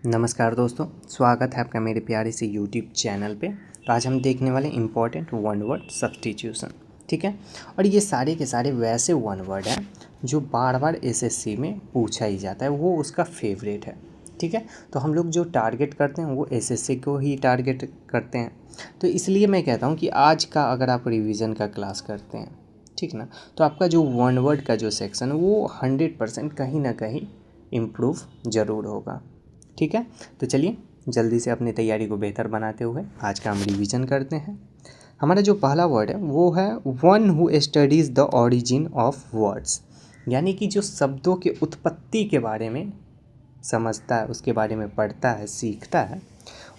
नमस्कार दोस्तों, स्वागत है आपका मेरे प्यारे से यूट्यूब चैनल पे। तो आज हम देखने वाले इम्पॉर्टेंट वन वर्ड सब्स्टिट्यूशन। ठीक है, और ये सारे के सारे वैसे वन वर्ड हैं जो बार बार एसएससी में पूछा ही जाता है, वो उसका फेवरेट है। ठीक है, तो हम लोग जो टारगेट करते हैं वो एसएससी को ही टारगेट करते हैं। तो इसलिए मैं कहता हूँ कि आज का अगर आप रिवीजन का क्लास करते हैं, ठीक ना, तो आपका जो वन वर्ड का जो सेक्शन है वो 100% कहीं ना कहीं इम्प्रूव ज़रूर होगा। ठीक है, तो चलिए जल्दी से अपनी तैयारी को बेहतर बनाते हुए आज का हम रिवीजन करते हैं। हमारा जो पहला वर्ड है वो है one who studies the origin of words, यानी कि जो शब्दों के उत्पत्ति के बारे में समझता है, उसके बारे में पढ़ता है, सीखता है,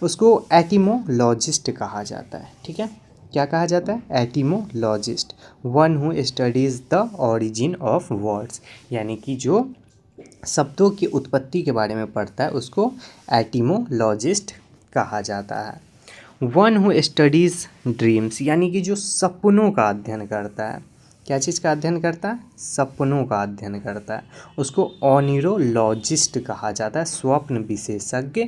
उसको एटिमोलॉजिस्ट कहा जाता है। ठीक है, क्या कहा जाता है? Etymologist. One who studies the origin of words, यानी कि जो शब्दों की उत्पत्ति के बारे में पढ़ता है उसको एटिमोलॉजिस्ट कहा जाता है। वन हु स्टडीज़ ड्रीम्स, यानी कि जो सपनों का अध्ययन करता है। क्या चीज़ का अध्ययन करता है? सपनों का अध्ययन करता है, उसको ओनिरोलॉजिस्ट कहा जाता है, स्वप्न विशेषज्ञ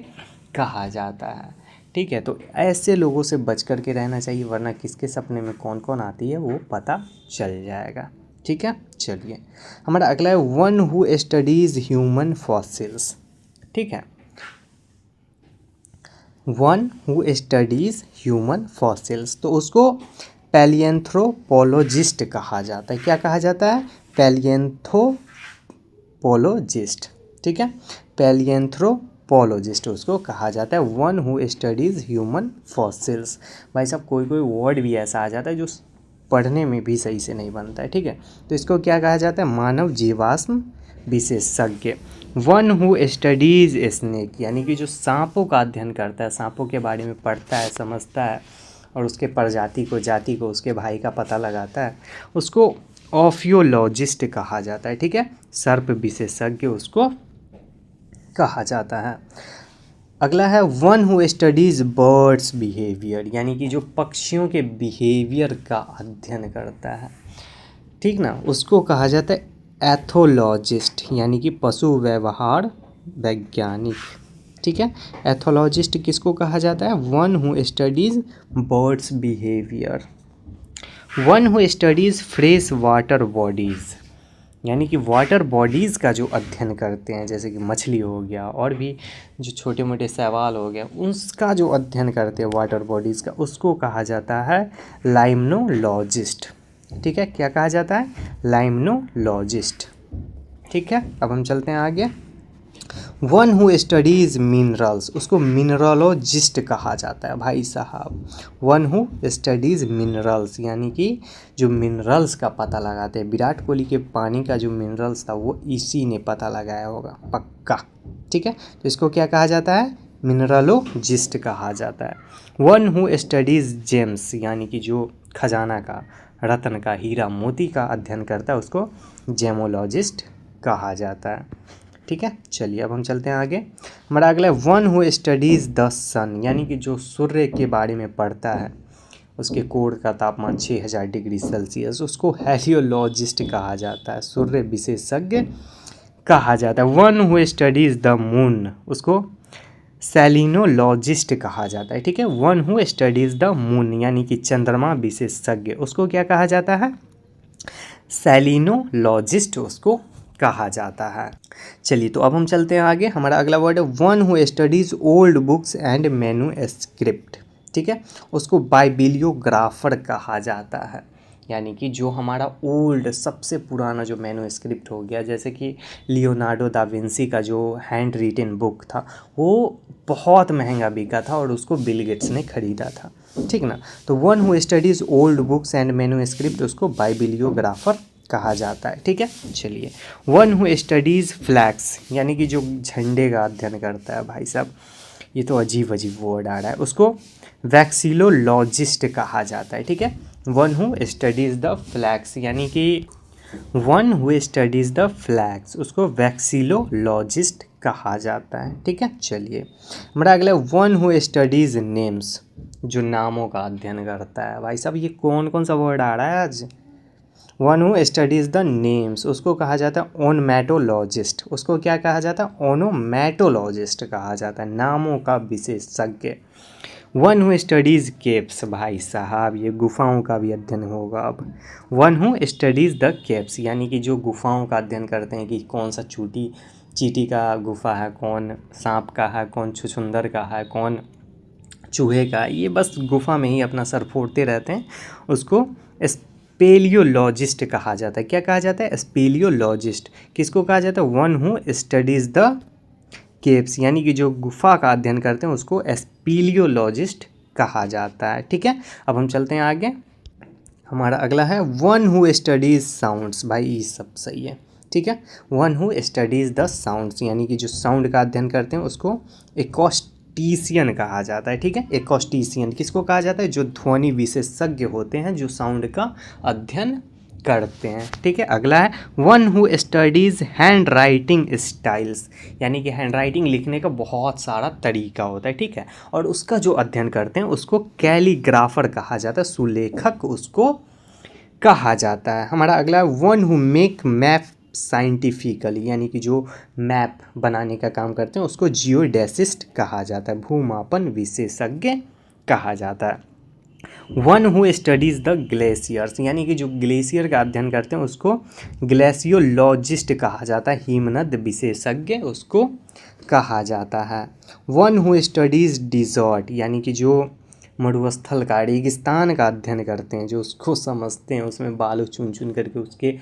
कहा जाता है। ठीक है, तो ऐसे लोगों से बच कर के रहना चाहिए, वरना किसके सपने में कौन कौन आती है वो पता चल जाएगा। ठीक है, चलिए हमारा अगला है one who studies human fossils. ठीक है, one who studies human fossils, तो उसको पैलिएंथ्रोपोलॉजिस्ट कहा जाता है। क्या कहा जाता है? पैलिएंथ्रोपोलॉजिस्ट। ठीक है, पैलिएंथ्रोपोलॉजिस्ट उसको कहा जाता है, one who studies human fossils. भाई साहब, कोई कोई वर्ड भी ऐसा आ जाता है जो पढ़ने में भी सही से नहीं बनता है। ठीक है, तो इसको क्या कहा जाता है? मानव जीवाश्म विशेषज्ञ। वन हु स्टडीज़ स्नेक, यानी कि जो सांपों का अध्ययन करता है, सांपों के बारे में पढ़ता है, समझता है और उसके प्रजाति को, जाति को, उसके भाई का पता लगाता है, उसको ऑफियोलॉजिस्ट कहा जाता है। ठीक है, सर्प विशेषज्ञ उसको कहा जाता है। अगला है one who studies birds behaviour, यानी कि जो पक्षियों के बिहेवियर का अध्ययन करता है, ठीक ना, उसको कहा जाता है एथोलॉजिस्ट, यानी कि पशु व्यवहार वैज्ञानिक। ठीक है, एथोलॉजिस्ट किसको कहा जाता है? One who studies birds behaviour. One who studies fresh water bodies, यानी कि वाटर बॉडीज़ का जो अध्ययन करते हैं, जैसे कि मछली हो गया और भी जो छोटे मोटे शैवाल हो गया, उसका जो अध्ययन करते हैं वाटर बॉडीज़ का, उसको कहा जाता है लाइम्नोलॉजिस्ट। ठीक है, क्या कहा जाता है? लाइम्नोलॉजिस्ट। ठीक है, अब हम चलते हैं आगे। वन हु स्टडीज़ मिनरल्स, उसको मिनरलोजिस्ट कहा जाता है। भाई साहब, वन हु स्टडीज़ मिनरल्स, यानी कि जो मिनरल्स का पता लगाते हैं, विराट कोहली के पानी का जो मिनरल्स था वो इसी ने पता लगाया होगा पक्का। ठीक है, तो इसको क्या कहा जाता है? मिनरलोजिस्ट कहा जाता है। वन हु स्टडीज़ जेम्स, यानी कि जो खजाना का, रत्न का, हीरा मोती का अध्ययन करता है, उसको जेमोलॉजिस्ट कहा जाता है। ठीक है, चलिए अब हम चलते हैं आगे। हमारा अगला है वन हु स्टडीज़ द सन, यानी कि जो सूर्य के बारे में पढ़ता है, उसके कोर का तापमान 6000 डिग्री सेल्सियस, उसको हेलियोलॉजिस्ट कहा जाता है, सूर्य विशेषज्ञ कहा जाता है। One who studies the moon, उसको सेलिनोलॉजिस्ट कहा जाता है। ठीक है, one who studies the moon, यानी कि चंद्रमा विशेषज्ञ, उसको क्या कहा जाता है? सेलिनोलॉजिस्ट उसको कहा जाता है। चलिए, तो अब हम चलते हैं आगे। हमारा अगला वर्ड है one who studies old books and manuscript. ठीक है, उसको बाइबिलियोग्राफर कहा जाता है, यानी कि जो हमारा ओल्ड, सबसे पुराना जो मैन्युस्क्रिप्ट हो गया, जैसे कि लियोनार्डो दा विंसी का जो हैंड रिटन बुक था, वो बहुत महंगा बिका था और उसको बिल गेट्स ने ख़रीदा था। ठीक ना, तो one who studies old books and manuscript, उसको बाइबिलियोग्राफर कहा जाता है। ठीक है, चलिए वन हु स्टडीज़ फ्लैग्स, यानी कि जो झंडे का अध्ययन करता है। भाई साहब, ये तो अजीब अजीब वर्ड आ रहा है, उसको वैक्सीलोलॉजिस्ट कहा जाता है। ठीक है, one who studies the flags, यानी कि one who studies the flags, उसको वैक्सीलोलॉजिस्ट कहा जाता है। ठीक है, चलिए हमारा अगला वन हु स्टडीज़ नेम्स, जो नामों का अध्ययन करता है। भाई साहब, ये कौन कौन सा वर्ड आ रहा है आज? One who studies the names उसको कहा जाता है ओनोमैटोलॉजिस्ट। उसको क्या कहा जाता है? ओनोमैटोलॉजिस्ट कहा जाता है, नामों का विशेषज्ञ। वन हु स्टडीज़ केव्स, भाई साहब ये गुफाओं का भी अध्ययन होगा अब। One who studies the caves यानी कि जो गुफाओं का अध्ययन करते हैं कि कौन सा चींटी का गुफा है, कौन सांप का है, कौन छुछुंदर का है, कौन चूहे का, ये बस गुफा में ही अपना सर फोड़ते रहते हैं, उसको स्पेलियोलॉजिस्ट कहा जाता है। क्या कहा जाता है? स्पेलियोलॉजिस्ट। किसको कहा जाता है? One who studies the caves यानी कि जो गुफा का अध्ययन करते हैं उसको स्पेलियोलॉजिस्ट कहा जाता है। ठीक है, अब हम चलते हैं आगे। हमारा अगला है वन हु स्टडीज़ साउंड्स। भाई ये सब सही है, ठीक है। One who studies the sounds यानी कि जो साउंड का अध्ययन करते हैं उसको एकॉस्टिशियन कहा जाता है। ठीक है, एकॉस्टिशियन किसको कहा जाता है? जो ध्वनि विशेषज्ञ होते हैं, जो साउंड का अध्ययन करते हैं। ठीक है, अगला है one who studies hand writing styles यानी कि हैंड राइटिंग लिखने का बहुत सारा तरीका होता है। ठीक है, और उसका जो अध्ययन करते हैं उसको कैलीग्राफर कहा जाता है, सुलेखक उसको कहा जाता है। हमारा अगला है one who make map scientifically यानी कि जो मैप बनाने का काम करते हैं उसको जियोडेसिस्ट कहा जाता है, भूमापन विशेषज्ञ कहा जाता है। One who studies the glaciers यानी कि जो ग्लेशियर का अध्ययन करते हैं उसको ग्लेशियोलॉजिस्ट कहा जाता है, हिमनद विशेषज्ञ उसको कहा जाता है। वन हु स्टडीज़ डिजर्ट यानी कि जो मरुस्थल का, रेगिस्तान का अध्ययन करते हैं, जो उसको समझते हैं, उसमें बालू चुन चुन करके उसके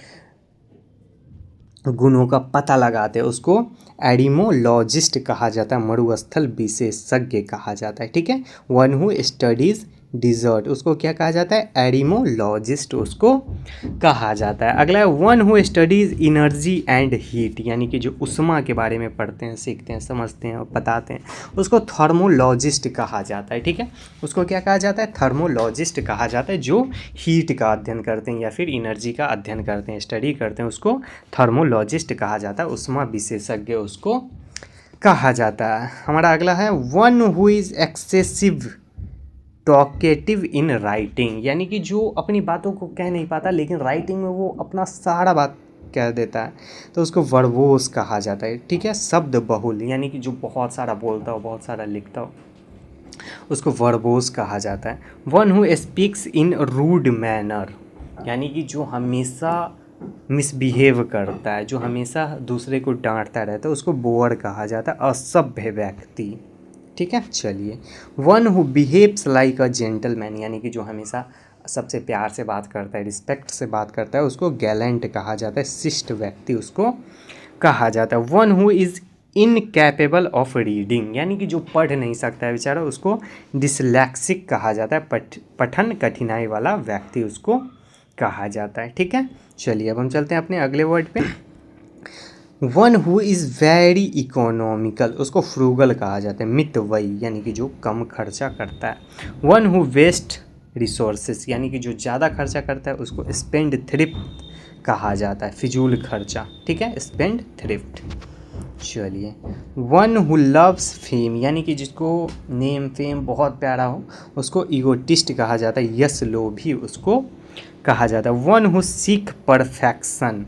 गुणों का पता लगाते हैं, उसको एडिमोलॉजिस्ट कहा जाता है, मरुस्थल विशेषज्ञ कहा जाता है। ठीक है, वन हु स्टडीज़ डिजर्ट उसको क्या कहा जाता है? एडिमोलॉजिस्ट उसको कहा जाता है। अगला है one who studies energy and heat यानी कि जो उष्मा के बारे में पढ़ते हैं, सीखते हैं, समझते हैं और बताते हैं उसको थर्मोलॉजिस्ट कहा जाता है। ठीक है, उसको क्या कहा जाता है? थर्मोलॉजिस्ट कहा जाता है, जो हीट का अध्ययन करते हैं या फिर एनर्जी का अध्ययन करते हैं, स्टडी करते हैं, उसको थर्मोलॉजिस्ट कहा जाता है, उष्मा विशेषज्ञ उसको कहा जाता है। हमारा अगला है one who is excessive talkative in writing यानी कि जो अपनी बातों को कह नहीं पाता लेकिन राइटिंग में वो अपना सारा बात कह देता है, तो उसको वर्बोस कहा जाता है। ठीक है, शब्द बहुल यानी कि जो बहुत सारा बोलता हो, बहुत सारा लिखता हो, उसको वर्बोस कहा जाता है। One who speaks in rude manner यानी कि जो हमेशा मिसबिहेव करता है, जो हमेशा दूसरे को डांटता रहता है, उसको बोअर कहा जाता है, असभ्य व्यक्ति। ठीक है, चलिए one who behaves like a gentleman यानी कि जो हमेशा सबसे प्यार से बात करता है, रिस्पेक्ट से बात करता है, उसको गैलेंट कहा जाता है, शिष्ट व्यक्ति उसको कहा जाता है। One who is incapable of reading यानी कि जो पढ़ नहीं सकता है बेचारा, उसको डिसलेक्सिक कहा जाता है, पठन कठिनाई वाला व्यक्ति उसको कहा जाता है। ठीक है, चलिए अब हम चलते हैं अपने अगले वर्ड पे। One who is very economical उसको फ्रूगल कहा जाता है, मितव्ययी यानी कि जो कम खर्चा करता है। वन हु वेस्ट रिसोर्सेस यानी कि जो ज़्यादा खर्चा करता है उसको स्पेंड थ्रिफ्ट कहा जाता है, फिजूल खर्चा। ठीक है, स्पेंड थ्रिफ्ट। चलिए वन हु लव्स फेम यानी कि जिसको नेम फेम बहुत प्यारा हो उसको ईगोटिस्ट कहा जाता है, यश लोभी उसको कहा जाता है। वन हु सीक परफेक्शन,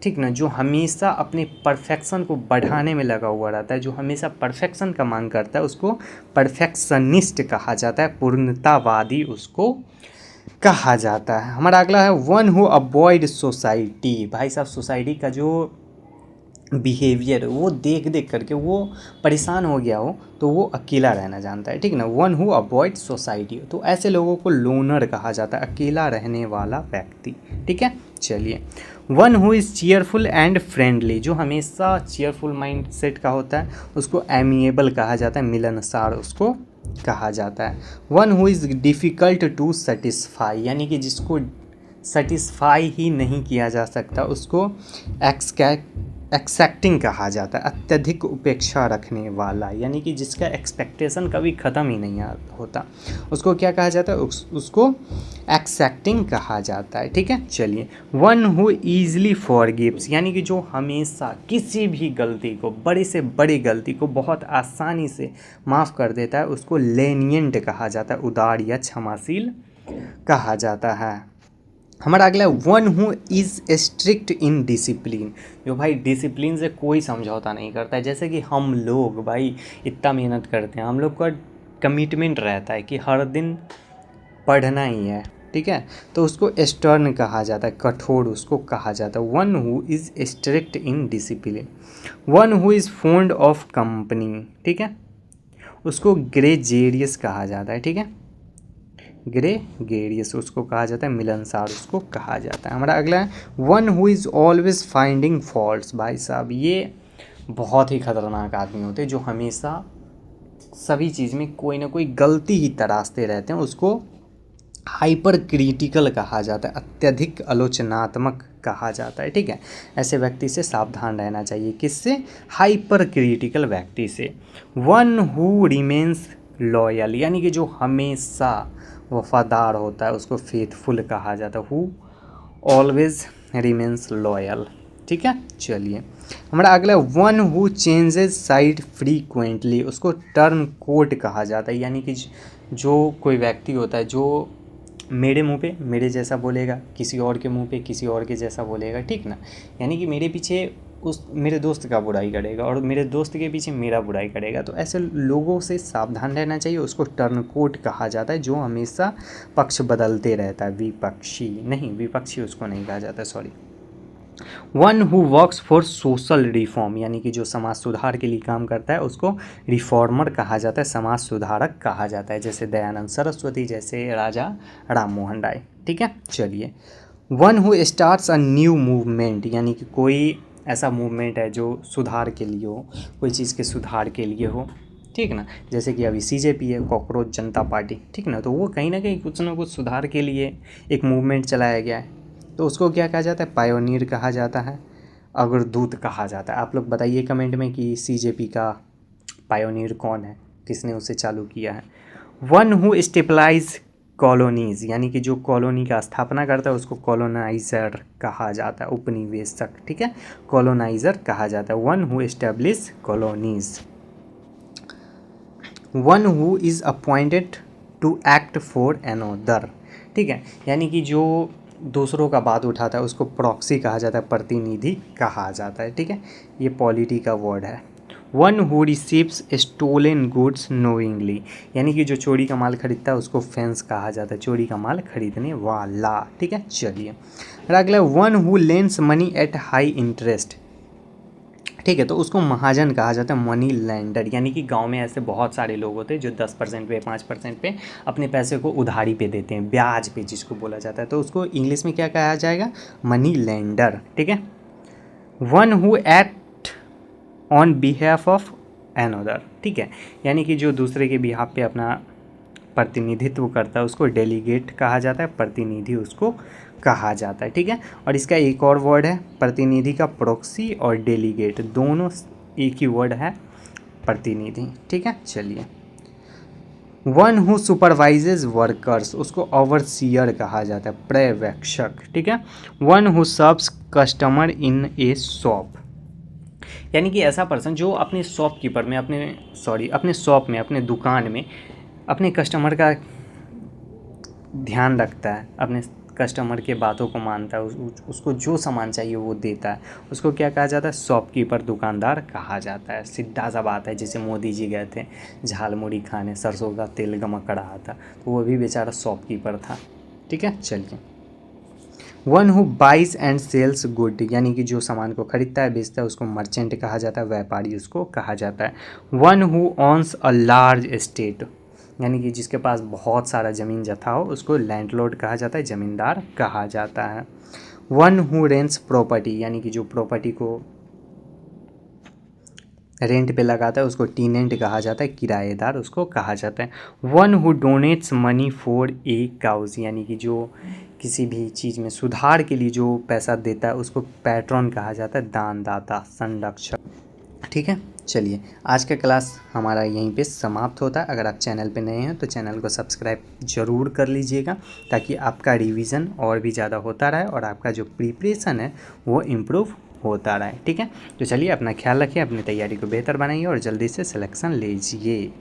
ठीक ना, जो हमेशा अपने परफेक्शन को बढ़ाने में लगा हुआ रहता है, जो हमेशा परफेक्शन का मांग करता है, उसको परफेक्शनिस्ट कहा जाता है, पूर्णतावादी उसको कहा जाता है। हमारा अगला है वन हु अवॉइड सोसाइटी। भाई साहब सोसाइटी का जो बिहेवियर वो देख देख करके वो परेशान हो गया हो तो वो अकेला रहना जानता है, ठीक ना। वन हु अवॉइड सोसाइटी, तो ऐसे लोगों को लोनर कहा जाता है, अकेला रहने वाला व्यक्ति। ठीक है, चलिए one who is cheerful and friendly, जो हमेशा चीयरफुल माइंड सेट का होता है उसको एमिएबल कहा जाता है, मिलनसार उसको कहा जाता है। One who is difficult to satisfy यानी कि जिसको सेटिस्फाई ही नहीं किया जा सकता उसको एक्सेप्टिंग कहा जाता है, अत्यधिक उपेक्षा रखने वाला यानी कि जिसका एक्सपेक्टेशन कभी ख़त्म ही नहीं होता उसको क्या कहा जाता है? उसको एक्सेप्टिंग कहा जाता है। ठीक है, चलिए वन हु ईजली फॉरगिव्स यानी कि जो हमेशा किसी भी गलती को, बड़े से बड़ी गलती को बहुत आसानी से माफ़ कर देता है उसको लेनियंट कहा जाता है, उदार या क्षमाशील कहा जाता है। हमारा अगला है one who is strict in discipline, जो भाई डिसिप्लिन से कोई समझौता नहीं करता है। जैसे कि हम लोग भाई इतना मेहनत करते हैं, हम लोग का कमिटमेंट रहता है कि हर दिन पढ़ना ही है, ठीक है, तो उसको स्टर्न कहा जाता है, कठोर उसको कहा जाता है। One who is strict in discipline. One who is fond of company, ठीक है, उसको ग्रेजेरियस कहा जाता है, ठीक है, ग्रेगेरियस उसको कहा जाता है, मिलनसार उसको कहा जाता है। हमारा अगला है one who is always finding faults. भाई साहब ये बहुत ही खतरनाक आदमी होते हैं जो हमेशा सभी चीज़ में कोई ना कोई गलती ही तराशते रहते हैं, उसको हाइपर क्रिटिकल कहा जाता है, अत्यधिक आलोचनात्मक कहा जाता है, ठीक है। ऐसे व्यक्ति से सावधान रहना चाहिए। किससे? हाइपर क्रिटिकल व्यक्ति से। वन हु रिमेन्स लॉयल, यानी कि जो हमेशा वफादार होता है उसको फेथफुल कहा जाता है, हु ऑलवेज रिमेन्स लॉयल, ठीक है। चलिए हमारा अगला one who changes side frequently, उसको टर्न कोट कहा जाता है, यानी कि जो कोई व्यक्ति होता है जो मेरे मुंह पे मेरे जैसा बोलेगा, किसी और के मुंह पे किसी और के जैसा बोलेगा, ठीक ना, यानी कि मेरे पीछे उस मेरे दोस्त का बुराई करेगा और मेरे दोस्त के पीछे मेरा बुराई करेगा। तो ऐसे लोगों से सावधान रहना चाहिए, उसको टर्न कोट कहा जाता है, जो हमेशा पक्ष बदलते रहता है। विपक्षी नहीं, विपक्षी उसको नहीं कहा जाता, sorry. One who works for social reform, यानी कि जो समाज सुधार के लिए काम करता है उसको रिफॉर्मर कहा जाता है, समाज सुधारक कहा जाता है, जैसे दयानंद सरस्वती, जैसे राजा राम मोहन राय, ठीक है। चलिए one who starts a new movement, यानी कि कोई ऐसा मूवमेंट है जो सुधार के लिए हो, कोई चीज़ के सुधार के लिए हो, ठीक ना, जैसे कि अभी CJP है, कॉकरोच जनता पार्टी, ठीक ना, तो वो कहीं ना कुछ ना कुछ सुधार के लिए एक मूवमेंट चलाया गया है, तो उसको क्या कहा जाता है? पायोनियर कहा जाता है, अग्रदूत कहा जाता है। आप लोग बताइए कमेंट में कि CJP का पायोनियर कौन है, किसने उसे चालू किया है। वन हु स्टेबलाइज कॉलोनीज, यानी कि जो कॉलोनी का स्थापना करता है उसको कॉलोनाइजर कहा जाता है, उपनिवेशक, ठीक है, कॉलोनाइजर कहा जाता है। One who establish colonies. One who is appointed to act for another, ठीक है, यानी कि जो दूसरों का बात उठाता है उसको प्रॉक्सी कहा जाता है, प्रतिनिधि कहा जाता है, ठीक है, ये पॉलिटी का वर्ड है। One who receives stolen goods knowingly, यानी कि जो चोरी का माल खरीदता है उसको फेंस कहा जाता है, चोरी का माल खरीदने वाला, ठीक है। चलिए अगला one who lens money at high interest, ठीक है, तो उसको महाजन कहा जाता है, मनी लैंडर, यानी कि गांव में ऐसे बहुत सारे लोग होते हैं जो 10% पे 5% पे अपने पैसे को उधारी पे देते हैं, ब्याज पे जिसको बोला जाता है, तो उसको इंग्लिश में क्या कहा जाएगा? मनी लैंडर, ठीक है। One who act on behalf of another, ठीक है, यानी कि जो दूसरे के बिहाफ पे अपना प्रतिनिधित्व करता है उसको डेलीगेट कहा जाता है, प्रतिनिधि उसको कहा जाता है, ठीक है। और इसका एक और वर्ड है प्रतिनिधि का, प्रॉक्सी और डेलीगेट दोनों एक ही वर्ड है, प्रतिनिधि, ठीक है। चलिए वन हु सुपरवाइजेज वर्कर्स, उसको ओवरसीयर कहा जाता है, पर्यवेक्षक, ठीक है। One who serves customer in A shop, यानी कि ऐसा पर्सन जो अपने शॉपकीपर में अपने शॉप में, अपने दुकान में अपने कस्टमर का ध्यान रखता है, अपने कस्टमर के बातों को मानता है, उसको जो सामान चाहिए वो देता है, उसको क्या कहा जाता है? शॉपकीपर, दुकानदार कहा जाता है। सीधा सा बात है, जैसे मोदी जी गए थे झालमुड़ी खाने, सरसों का तेल गमक रहा था, तो वो भी बेचारा शॉपकीपर था, ठीक है। चलिए one who buys and sells good, यानी कि जो सामान को खरीदता है बेचता है उसको मर्चेंट कहा जाता है, व्यापारी उसको कहा जाता है। One who owns a large estate, यानी कि जिसके पास बहुत सारा ज़मीन जथा हो उसको लैंडलॉर्ड कहा जाता है, ज़मींदार कहा जाता है। वन हु रेंट्स प्रॉपर्टी, यानी कि जो प्रॉपर्टी को रेंट पे लगाता है उसको टीनेंट कहा जाता है, किराएदार उसको कहा जाता है। One who donates money for a cause, यानी कि जो किसी भी चीज़ में सुधार के लिए जो पैसा देता है उसको पैट्रॉन कहा जाता है, दानदाता, संरक्षक, ठीक है। चलिए आज का क्लास हमारा यहीं पे समाप्त होता है। अगर आप चैनल पे नए हैं तो चैनल को सब्सक्राइब ज़रूर कर लीजिएगा, ताकि आपका रिवीजन और भी ज़्यादा होता रहे और आपका जो प्रिपरेशन है वो इम्प्रूव होता रहे, ठीक है। तो चलिए अपना ख्याल रखिए, अपनी तैयारी को बेहतर बनाइए और जल्दी से सिलेक्शन लीजिए।